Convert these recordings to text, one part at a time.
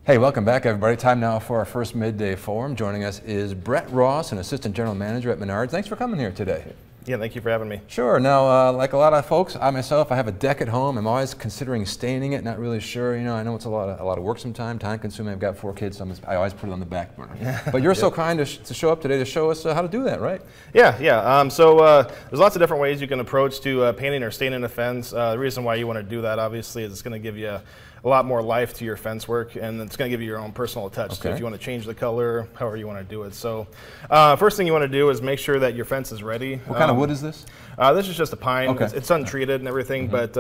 Hey, welcome back, everybody. Time now for our first Midday Forum. Joining us is Brett Ross, an Assistant General Manager at Menards. Thanks for coming here today. Yeah, thank you for having me. Sure. Now, like a lot of folks, I myself, I have a deck at home. I'm always considering staining it, not really sure. You know, I know it's a lot of work sometimes, time consuming. I've got 4 kids, so I always put it on the back burner. But you're so kind to show up today to show us how to do that, right? Yeah. There's lots of different ways you can approach to painting or staining a fence. The reason why you want to do that, obviously, is it's going to give you a lot more life to your fence work, and it's going to give you your own personal touch. Okay. So if you want to change the color, however you want to do it. So first thing you want to do is make sure that your fence is ready. What kind of wood is this? This is just a pine. Okay. It's untreated and everything, but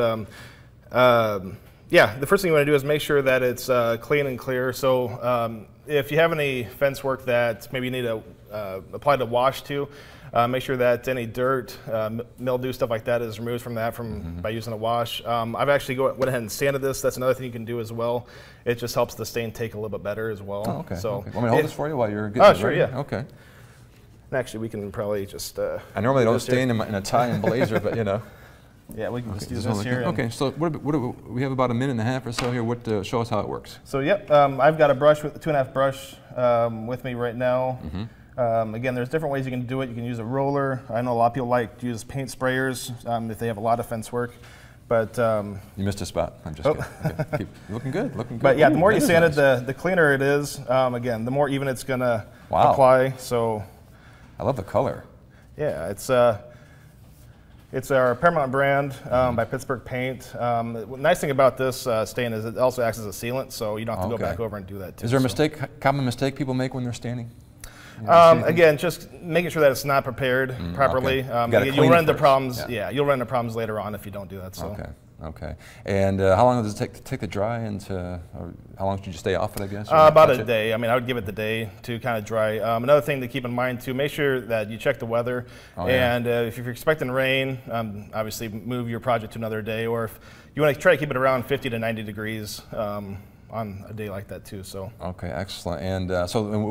yeah, the first thing you want to do is make sure that it's clean and clear. So if you have any fence work that maybe you need to apply the wash to, make sure that any dirt, mildew, stuff like that is removed from that by using a wash. I've actually went ahead and sanded this. That's another thing you can do as well. It just helps the stain take a little bit better as well. Oh, okay. So, okay. Want me to hold this for you while you're getting it sure, ready? yeah. Okay. And actually, we can probably just. I normally don't stain in a tie and blazer, but you know. Yeah, we can just do this this here. Okay, so we have about a minute and a half or so here. Show us how it works. So yep, I've got a brush with 2.5 brush with me right now. Again, there's different ways you can do it. You can use a roller. I know a lot of people like to use paint sprayers if they have a lot of fence work. But you missed a spot. I'm just kidding. Okay. Keep looking good. Looking good. But yeah, the more you sand it, nice. the cleaner it is. Again, the more even it's gonna apply. So I love the color. Yeah, it's our Paramount brand by Pittsburgh Paint. The nice thing about this stain is it also acts as a sealant, so you don't have to go back over and do that too. Is there a common mistake people make when they're staining? Again, just making sure that it's not prepared properly. Okay. You'll run into problems. Yeah, you'll run into problems later on if you don't do that. So. Okay. And how long does it take to dry, and how long should you stay off it, I guess? About a day. I mean, I would give it the day to kind of dry. Another thing to keep in mind too, make sure that you check the weather. And if you're expecting rain, obviously move your project to another day. Or if you want to try to keep it around 50 to 90 degrees on a day like that too. So. Okay, excellent. And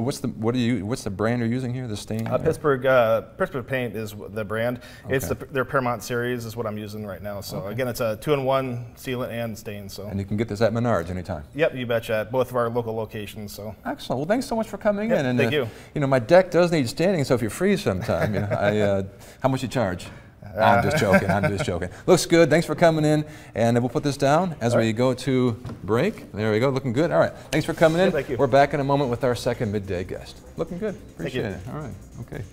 what's the brand you're using here? The stain? Pittsburgh Paint is the brand. Okay. It's their Paramount series is what I'm using right now. So again, it's a 2-in-1 sealant and stain. So. And you can get this at Menards anytime. Yep, you betcha. At both of our local locations. So. Excellent. Well, thanks so much for coming in. And thank you. You know, my deck does need staining, so if you're free sometime, you know, how much you charge? I'm just joking. I'm just joking. Looks good. Thanks for coming in, and we'll put this down as we go to break. There we go. Looking good. All right. Thanks for coming in. Thank you. We're back in a moment with our second midday guest. Looking good. Appreciate it. All right. Okay.